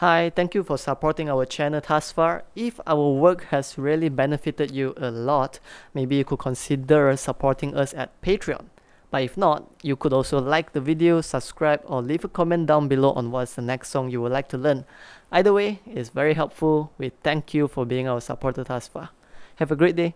Hi, thank you for supporting our channel thus far. If our work has really benefited you a lot, maybe you could consider supporting us at Patreon. But if not, you could also like the video, subscribe, or leave a comment down below on what's the next song you would like to learn. Either way, it's very helpful. We thank you for being our supporter thus far. Have a great day.